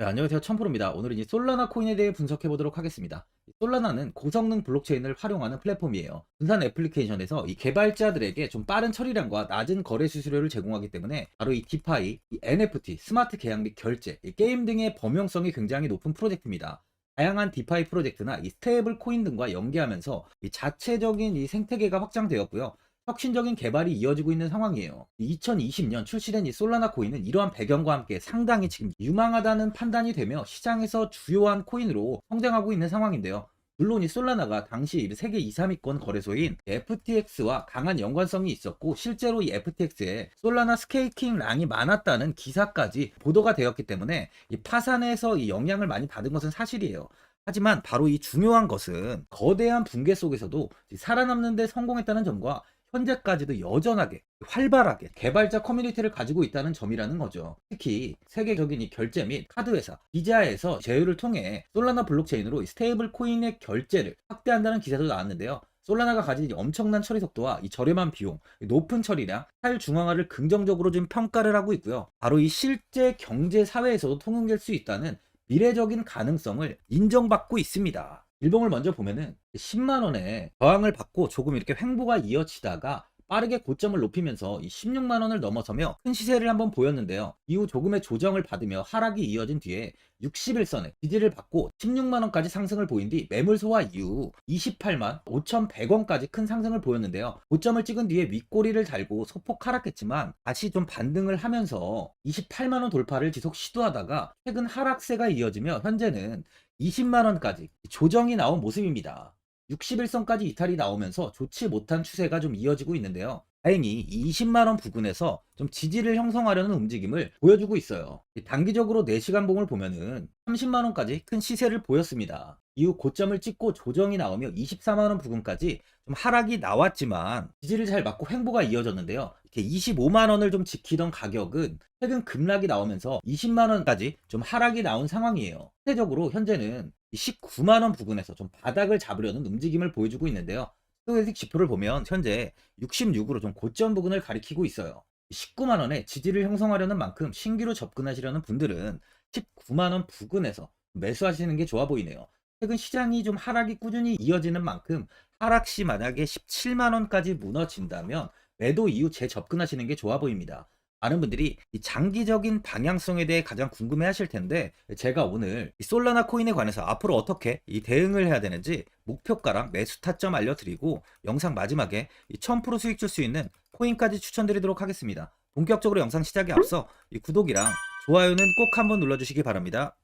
네, 안녕하세요. 천프로입니다. 오늘은 이 솔라나 코인에 대해 분석해 보도록 하겠습니다. 솔라나는 고성능 블록체인을 활용하는 플랫폼이에요. 분산 애플리케이션에서 이 개발자들에게 좀 빠른 처리량과 낮은 거래 수수료를 제공하기 때문에 바로 이 디파이, 이 NFT, 스마트 계약 및 결제, 이 게임 등의 범용성이 굉장히 높은 프로젝트입니다. 다양한 디파이 프로젝트나 이 스테이블 코인 등과 연계하면서 이 자체적인 이 생태계가 확장되었고요. 혁신적인 개발이 이어지고 있는 상황이에요. 2020년 출시된 이 솔라나 코인은 이러한 배경과 함께 상당히 지금 유망하다는 판단이 되며 시장에서 주요한 코인으로 성장하고 있는 상황인데요. 물론 이 솔라나가 당시 세계 2, 3위권 거래소인 FTX와 강한 연관성이 있었고, 실제로 이 FTX에 솔라나 스테이킹 량이 많았다는 기사까지 보도가 되었기 때문에 이 파산에서 이 영향을 많이 받은 것은 사실이에요. 하지만 바로 이 중요한 것은 거대한 붕괴 속에서도 살아남는 데 성공했다는 점과 현재까지도 여전하게 활발하게 개발자 커뮤니티를 가지고 있다는 점이라는 거죠. 특히 세계적인 이 결제 및 카드 회사 비자에서 제휴를 통해 솔라나 블록체인으로 이 스테이블 코인의 결제를 확대한다는 기사도 나왔는데요. 솔라나가 가진 이 엄청난 처리 속도와 이 저렴한 비용, 높은 처리량, 탈중앙화를 긍정적으로 좀 평가를 하고 있고요. 바로 이 실제 경제 사회에서도 통용될 수 있다는 미래적인 가능성을 인정받고 있습니다. 일봉을 먼저 보면은 10만 원에 저항을 받고 조금 이렇게 횡보가 이어지다가 빠르게 고점을 높이면서 이 16만 원을 넘어서며 큰 시세를 한번 보였는데요. 이후 조금의 조정을 받으며 하락이 이어진 뒤에 61선에 지지를 받고 16만 원까지 상승을 보인 뒤 매물 소화 이후 28만 5,100원까지 큰 상승을 보였는데요. 고점을 찍은 뒤에 윗꼬리를 달고 소폭 하락했지만 다시 좀 반등을 하면서 28만 원 돌파를 지속 시도하다가 최근 하락세가 이어지며 현재는 20만 원까지 조정이 나온 모습입니다. 61선까지 이탈이 나오면서 좋지 못한 추세가 좀 이어지고 있는데요. 다행히 20만 원 부근에서 좀 지지를 형성하려는 움직임을 보여주고 있어요. 단기적으로 4시간 봉을 보면은 30만 원까지 큰 시세를 보였습니다. 이후 고점을 찍고 조정이 나오며 24만 원 부근까지 좀 하락이 나왔지만 지지를 잘 맞고 횡보가 이어졌는데요. 이렇게 25만 원을 좀 지키던 가격은 최근 급락이 나오면서 20만 원까지 좀 하락이 나온 상황이에요. 실제적으로 현재는 19만 원 부근에서 좀 바닥을 잡으려는 움직임을 보여주고 있는데요. 스토이식 지표를 보면 현재 66으로 좀 고점 부근을 가리키고 있어요. 19만 원에 지지를 형성하려는 만큼 신규로 접근하시려는 분들은 19만 원 부근에서 매수하시는 게 좋아 보이네요. 최근 시장이 좀 하락이 꾸준히 이어지는 만큼 하락 시 만약에 17만 원까지 무너진다면 매도 이후 재접근하시는 게 좋아 보입니다. 많은 분들이 이 장기적인 방향성에 대해 가장 궁금해 하실 텐데, 제가 오늘 이 솔라나 코인에 관해서 앞으로 어떻게 이 대응을 해야 되는지 목표가랑 매수 타점 알려드리고, 영상 마지막에 이 1000% 수익 줄 수 있는 코인까지 추천드리도록 하겠습니다. 본격적으로 영상 시작에 앞서 이 구독이랑 좋아요는 꼭 한번 눌러주시기 바랍니다.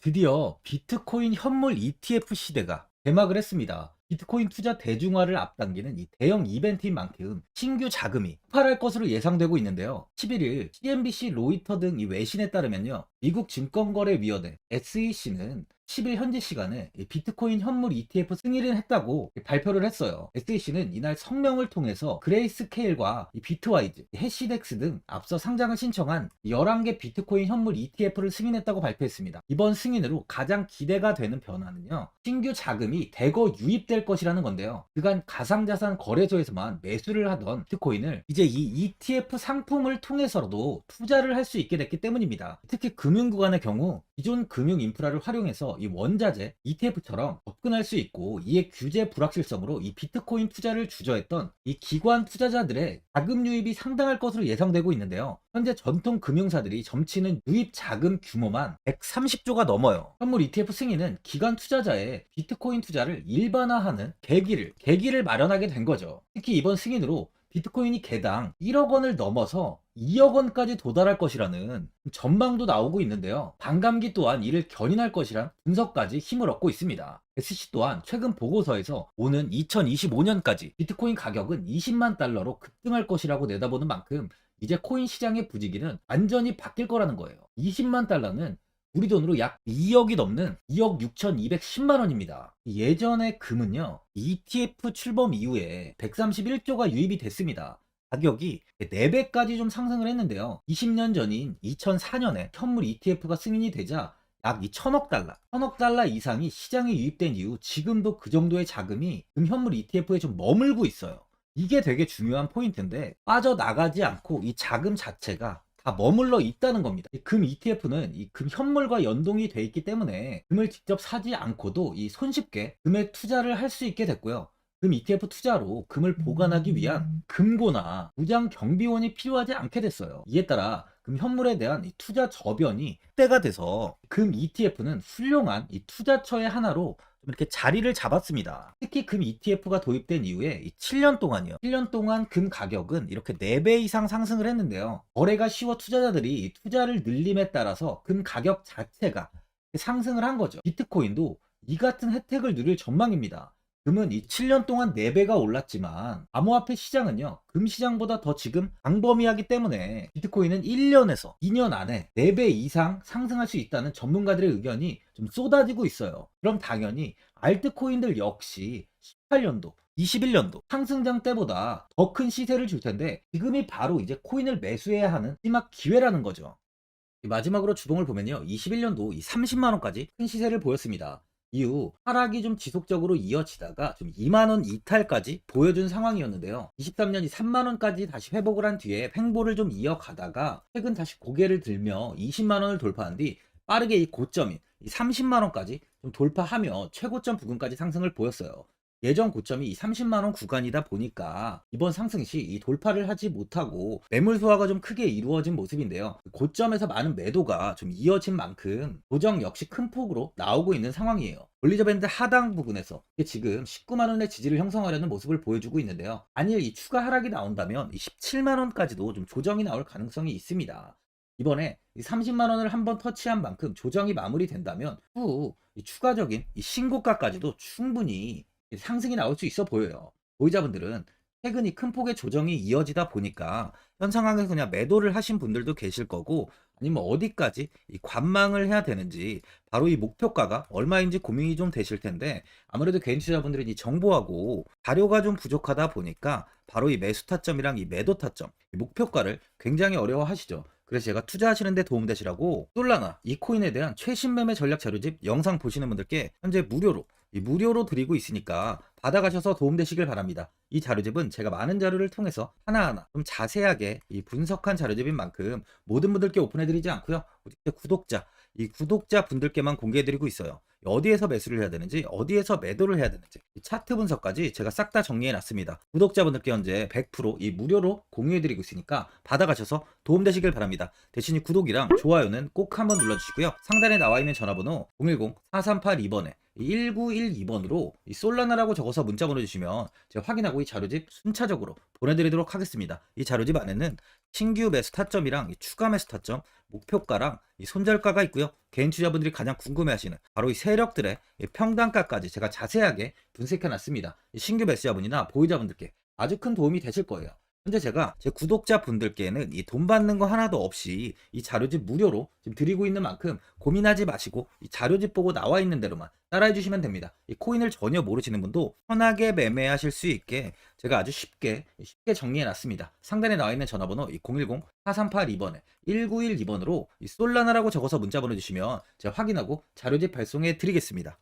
드디어 비트코인 현물 ETF 시대가 개막을 했습니다. 비트코인 투자 대중화를 앞당기는 이 대형 이벤트인 만큼 신규 자금이 폭발할 것으로 예상되고 있는데요. 11일 CNBC, 로이터 등 이 외신에 따르면요, 미국 증권거래위원회 SEC는 10일 현지 시간에 비트코인 현물 ETF 승인을 했다고 발표를 했어요. SEC는 이날 성명을 통해서 그레이스케일과 비트와이즈, 해시덱스 등 앞서 상장을 신청한 11개 비트코인 현물 ETF를 승인했다고 발표했습니다. 이번 승인으로 가장 기대가 되는 변화는요, 신규 자금이 대거 유입될 것이라는 건데요. 그간 가상자산 거래소에서만 매수를 하던 비트코인을 이제 이 ETF 상품을 통해서도 투자를 할 수 있게 됐기 때문입니다. 특히 금융기관의 경우 기존 금융 인프라를 활용해서 이 원자재 ETF처럼 접근할 수 있고, 이에 규제 불확실성으로 이 비트코인 투자를 주저했던 이 기관 투자자들의 자금 유입이 상당할 것으로 예상되고 있는데요. 현재 전통 금융사들이 점치는 유입 자금 규모만 130조가 넘어요. 현물 ETF 승인은 기관 투자자의 비트코인 투자를 일반화하는 계기를 마련하게 된 거죠. 특히 이번 승인으로 비트코인이 개당 1억 원을 넘어서 2억 원까지 도달할 것이라는 전망도 나오고 있는데요. 반감기 또한 이를 견인할 것이란 분석까지 힘을 얻고 있습니다. SC 또한 최근 보고서에서 오는 2025년까지 비트코인 가격은 20만 달러로 급등할 것이라고 내다보는 만큼 이제 코인 시장의 부지기는 완전히 바뀔 거라는 거예요. 20만 달러는 우리 돈으로 약 2억이 넘는 2억 6,210만 원입니다. 예전에 금은요, ETF 출범 이후에 131조가 유입이 됐습니다. 가격이 4배까지 좀 상승을 했는데요. 20년 전인 2004년에 현물 ETF가 승인이 되자 약 1000억 달러 이상이 시장에 유입된 이후 지금도 그 정도의 자금이 현물 ETF에 좀 머물고 있어요. 이게 되게 중요한 포인트인데, 빠져나가지 않고 이 자금 자체가 다 머물러 있다는 겁니다. 이 금 ETF는 이 금 현물과 연동이 돼 있기 때문에 금을 직접 사지 않고도 이 손쉽게 금에 투자를 할 수 있게 됐고요. 금 ETF 투자로 금을 보관하기 위한 금고나 무장 경비원이 필요하지 않게 됐어요. 이에 따라 금 현물에 대한 이 투자 저변이 확대가 돼서 금 ETF는 훌륭한 이 투자처의 하나로 좀 이렇게 자리를 잡았습니다. 특히 금 ETF가 도입된 이후에 이 7년 동안이요. 7년 동안 금 가격은 이렇게 4배 이상 상승을 했는데요. 거래가 쉬워 투자자들이 이 투자를 늘림에 따라서 금 가격 자체가 상승을 한 거죠. 비트코인도 이 같은 혜택을 누릴 전망입니다. 금은 이 7년 동안 4배가 올랐지만 암호화폐 시장은요, 금 시장보다 더 지금 광범위하기 때문에 비트코인은 1년에서 2년 안에 4배 이상 상승할 수 있다는 전문가들의 의견이 좀 쏟아지고 있어요. 그럼 당연히 알트코인들 역시 18년도 21년도 상승장 때보다 더 큰 시세를 줄 텐데, 지금이 바로 이제 코인을 매수해야 하는 마지막 기회라는 거죠. 마지막으로 주봉을 보면요, 21년도 이 30만 원까지 큰 시세를 보였습니다. 이후 하락이 좀 지속적으로 이어지다가 좀 2만 원 이탈까지 보여준 상황이었는데요. 23년 이 3만 원까지 다시 회복을 한 뒤에 횡보를 좀 이어가다가 최근 다시 고개를 들며 20만 원을 돌파한 뒤 빠르게 이 고점인 이 30만 원까지 좀 돌파하며 최고점 부근까지 상승을 보였어요. 예전 고점이 이 30만 원 구간이다 보니까 이번 상승 시 이 돌파를 하지 못하고 매물 소화가 좀 크게 이루어진 모습인데요. 고점에서 많은 매도가 좀 이어진 만큼 조정 역시 큰 폭으로 나오고 있는 상황이에요. 볼리저 밴드 하단 부근에서 지금 19만 원의 지지를 형성하려는 모습을 보여주고 있는데요. 만일 이 추가 하락이 나온다면 이 17만 원까지도 좀 조정이 나올 가능성이 있습니다. 이번에 이 30만 원을 한번 터치한 만큼 조정이 마무리된다면 후 이 추가적인 이 신고가까지도 충분히 상승이 나올 수 있어 보여요. 보유자분들은 최근 이 큰 폭의 조정이 이어지다 보니까 현 상황에서 그냥 매도를 하신 분들도 계실 거고, 아니면 어디까지 이 관망을 해야 되는지, 바로 이 목표가가 얼마인지 고민이 좀 되실 텐데, 아무래도 개인 투자자분들은 이 정보하고 자료가 좀 부족하다 보니까 바로 이 매수 타점이랑 이 매도 타점, 이 목표가를 굉장히 어려워하시죠. 그래서 제가 투자하시는 데 도움되시라고 솔라나 이 코인에 대한 최신 매매 전략 자료집 영상 보시는 분들께 현재 무료로 드리고 있으니까 받아가셔서 도움되시길 바랍니다. 이 자료집은 제가 많은 자료를 통해서 하나하나 좀 자세하게 이 분석한 자료집인 만큼 모든 분들께 오픈해드리지 않고요. 우리 이 구독자 분들께만 공개해드리고 있어요. 어디에서 매수를 해야 되는지, 어디에서 매도를 해야 되는지, 이 차트 분석까지 제가 싹 다 정리해놨습니다. 구독자분들께 현재 100% 공유해드리고 있으니까 받아가셔서 도움되시길 바랍니다. 대신 이 구독이랑 좋아요는 꼭 한번 눌러주시고요. 상단에 나와있는 전화번호 010-4382번에 1912번으로 이 솔라나라고 적어서 문자 보내주시면 제가 확인하고 이 자료집 순차적으로 보내드리도록 하겠습니다. 이 자료집 안에는 신규 매수 타점이랑 이 추가 매수 타점, 목표가랑 이 손절가가 있고요. 개인 투자분들이 가장 궁금해하시는 바로 이 세력들의 이 평단가까지 제가 자세하게 분석해놨습니다. 이 신규 매수자분이나 보유자분들께 아주 큰 도움이 되실 거예요. 현재 제가 제 구독자분들께는 이 돈 받는 거 하나도 없이 이 자료집 무료로 지금 드리고 있는 만큼 고민하지 마시고 이 자료집 보고 나와 있는 대로만 따라해 주시면 됩니다. 이 코인을 전혀 모르시는 분도 편하게 매매하실 수 있게 제가 아주 쉽게 정리해 놨습니다. 상단에 나와 있는 전화번호 010-4382번에 1912번으로 이 솔라나라고 적어서 문자 보내주시면 제가 확인하고 자료집 발송해 드리겠습니다.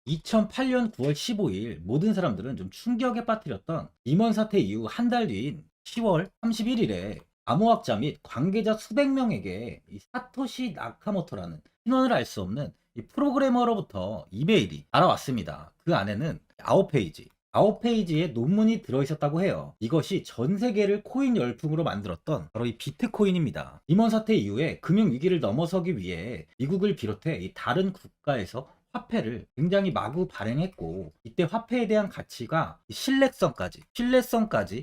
2008년 9월 15일 모든 사람들은 좀 충격에 빠뜨렸던 리먼 사태 이후 한 달 뒤인 10월 31일에 암호학자 및 관계자 수백 명에게 이 사토시 나카모토라는 신원을 알 수 없는 이 프로그래머로부터 이메일이 날아왔습니다. 그 안에는 9페이지의 논문이 들어있었다고 해요. 이것이 전 세계를 코인 열풍으로 만들었던 바로 이 비트코인입니다. 리먼 사태 이후에 금융위기를 넘어서기 위해 미국을 비롯해 이 다른 국가에서 화폐를 굉장히 마구 발행했고, 이때 화폐에 대한 가치가 신뢰성까지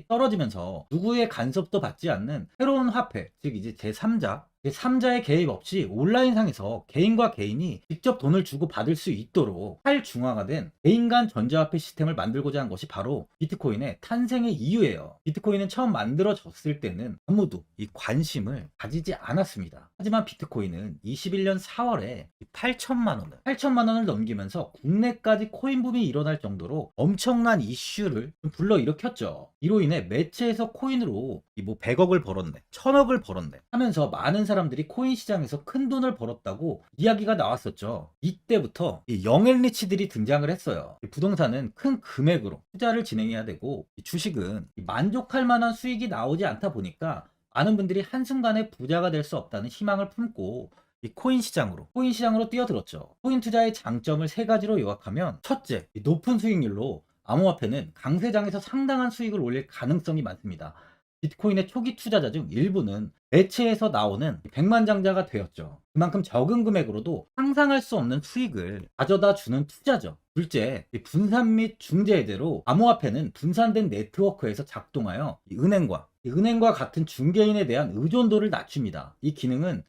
떨어지면서 누구의 간섭도 받지 않는 새로운 화폐, 즉 이제 제3자의 개입 없이 온라인상에서 개인과 개인이 직접 돈을 주고 받을 수 있도록 탈중앙화된 개인 간 전자화폐 시스템을 만들고자 한 것이 바로 비트코인의 탄생의 이유예요. 비트코인은 처음 만들어졌을 때는 아무도 이 관심을 가지지 않았습니다. 하지만 비트코인은 21년 4월에 8천만 원을 넘기면서 국내까지 코인 붐이 일어날 정도로 엄청난 이슈를 불러일으켰죠. 이로 인해 매체에서 코인으로 뭐 100억을 벌었네, 1000억을 벌었네 하면서 많은 사람들이 코인 시장에서 큰 돈을 벌었다고 이야기가 나왔었죠. 이때부터 이 영앤리치들이 등장을 했어요. 부동산은 큰 금액으로 투자를 진행해야 되고, 주식은 만족할 만한 수익이 나오지 않다 보니까 많은 분들이 한순간에 부자가 될 수 없다는 희망을 품고 이 코인 시장으로 뛰어들었죠. 코인 투자의 장점을 세 가지로 요약하면, 첫째, 이 높은 수익률로 암호화폐는 강세장에서 상당한 수익을 올릴 가능성이 많습니다. 비트코인의 초기 투자자 중 일부는 매체에서 나오는 백만장자가 되었죠. 그만큼 적은 금액으로도 상상할 수 없는 수익을 가져다 주는 투자죠. 둘째, 이 분산 및 중재제로 암호화폐는 분산된 네트워크에서 작동하여 이 은행과 같은 중개인에 대한 의존도를 낮춥니다. 이 기능은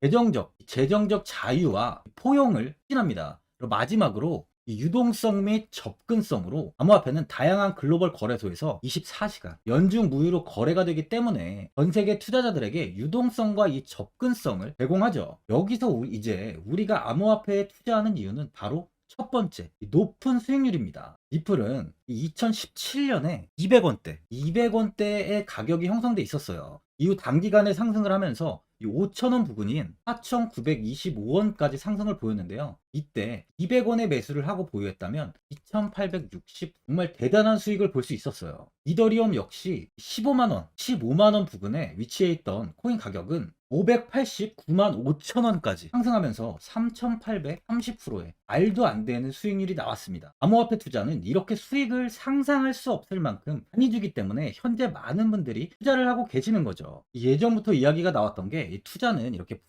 재정적 자유와 포용을 추진합니다. 그리고 마지막으로 이 유동성 및 접근성으로 암호화폐는 다양한 글로벌 거래소에서 24시간 연중 무휴로 거래가 되기 때문에 전 세계 투자자들에게 유동성과 이 접근성을 제공하죠. 여기서 이제 우리가 암호화폐에 투자하는 이유는 바로 첫 번째, 이 높은 수익률입니다. 리플은 2017년에 200원대의 가격이 형성돼 있었어요. 이후 단기간에 상승을 하면서 이 5,000원 부근인 4,925원까지 상승을 보였는데요. 이때 200원의 매수를 하고 보유했다면 2,860, 정말 대단한 수익을 볼 수 있었어요. 이더리움 역시 15만원 부근에 위치해 있던 코인 가격은 589만 5천원까지 상승하면서 3,830%의 말도 안 되는 수익률이 나왔습니다. 암호화폐 투자는 이렇게 수익을 상상할 수 없을 만큼 많이 주기 때문에 현재 많은 분들이 투자를 하고 계시는 거죠. 예전부터 이야기가 나왔던 게, 이 투자는 이렇게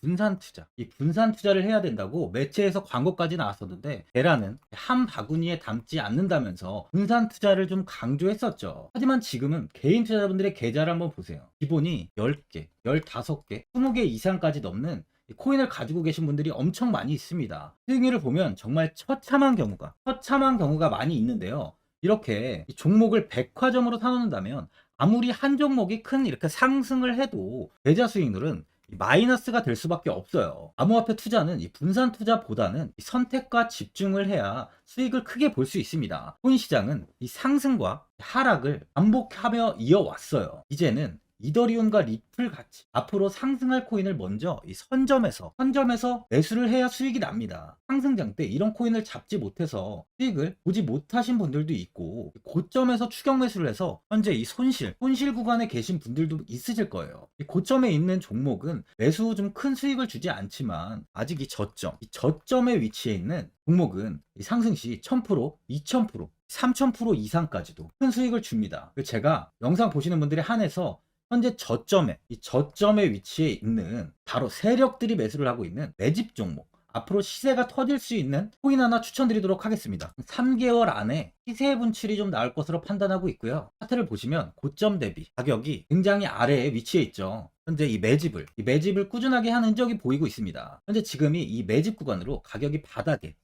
이 분산 투자를 해야 된다고 매체에서 광고까지 나왔었는데, 계란은 한 바구니에 담지 않는다면서 분산 투자를 좀 강조했었죠. 하지만 지금은 개인 투자자분들의 계좌를 한번 보세요. 기본이 10개, 15개, 20개 이상까지 넘는 코인을 가지고 계신 분들이 엄청 많이 있습니다. 수익률을 보면 정말 처참한 경우가 많이 있는데요. 이렇게 종목을 백화점으로 사놓는다면 아무리 한 종목이 큰 이렇게 상승을 해도 계좌 수익률은 마이너스가 될 수밖에 없어요. 암호화폐 투자는 이 분산 투자보다는 이 선택과 집중을 해야 수익을 크게 볼 수 있습니다. 코인 시장은 이 상승과 하락을 반복하며 이어왔어요. 이제는 이더리움과 리플 같이 앞으로 상승할 코인을 먼저 이 선점에서 매수를 해야 수익이 납니다. 상승장 때 이런 코인을 잡지 못해서 수익을 보지 못하신 분들도 있고, 고점에서 추격 매수를 해서 현재 이 손실 구간에 계신 분들도 있으실 거예요. 이 고점에 있는 종목은 매수 후 좀 큰 수익을 주지 않지만, 아직 이 저점에 위치해 있는 종목은 이 상승 시 1000%, 2000%, 3000% 이상까지도 큰 수익을 줍니다. 제가 영상 보시는 분들에 한해서 현재 저점에 위치해 있는 바로 세력들이 매수를 하고 있는 매집 종목, 앞으로 시세가 터질 수 있는 코인 하나 추천드리도록 하겠습니다. 3개월 안에 시세 분출이 좀 나올 것으로 판단하고 있고요. 차트를 보시면 고점 대비 가격이 굉장히 아래에 위치해 있죠. 현재 이 매집을 꾸준하게 한 흔적이 보이고 있습니다. 현재 지금이 이 매집 구간으로 가격이 바닥에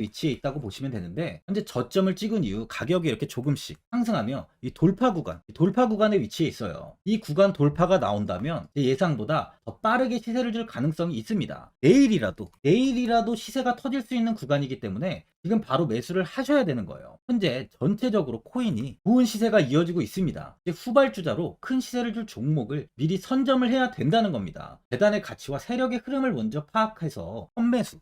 위치해 있다고 보시면 되는데, 현재 저점을 찍은 이후 가격이 이렇게 조금씩 상승하며 이 돌파 구간에 위치해 있어요. 이 구간 돌파가 나온다면 제 예상보다 더 빠르게 시세를 줄 가능성이 있습니다. 내일이라도 시세가 터질 수 있는 구간이기 때문에 지금 바로 매수를 하셔야 되는 거예요. 현재 전체적으로 코인이 좋은 시세가 이어지고 있습니다. 이제 후발주자로 큰 시세를 줄 종목을 미리 선점을 해야 된다는 겁니다. 재단의 가치와 세력의 흐름을 먼저 파악해서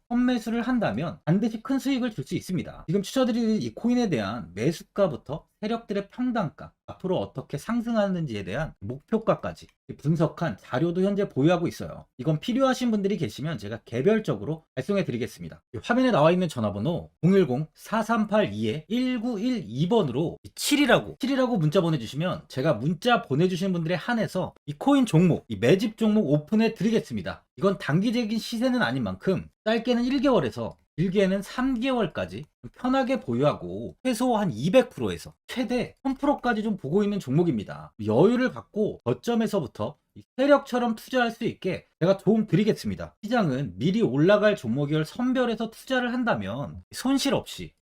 선매수를 한다면 반드시 큰 수익을 줄 수 있습니다. 지금 추천드리는 이 코인에 대한 매수가부터 세력들의 평단가, 앞으로 어떻게 상승하는지에 대한 목표가까지 분석한 자료도 현재 보유하고 있어요. 이건 필요하신 분들이 계시면 제가 개별적으로 발송해 드리겠습니다. 화면에 나와 있는 전화번호 010-4382-1912번으로 7이라고 문자 보내주시면 제가 문자 보내주신 분들에 한해서 이 코인 종목, 이 매집 종목 오픈해 드리겠습니다. 이건 단기적인 시세는 아닌 만큼 짧게는 1개월에서 길게는 3개월까지 편하게 보유하고 최소 한 200%에서 최대 1000%까지 좀 보고 있는 종목입니다. 여유를 갖고 저점에서부터 세력처럼 투자할 수 있게 제가 도움 드리겠습니다. 시장은 미리 올라갈 종목을 선별해서 투자를 한다면 손실 없이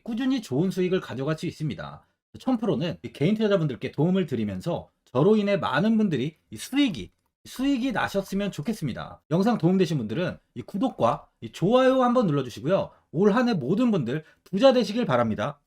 꾸준히 좋은 수익을 가져갈 수 있습니다. 1000%는 개인 투자자분들께 도움을 드리면서 저로 인해 많은 분들이 수익이 나셨으면 좋겠습니다. 영상 도움되신 분들은 이 구독과 이 좋아요 한번 눌러주시고요. 올 한 해 모든 분들 부자 되시길 바랍니다.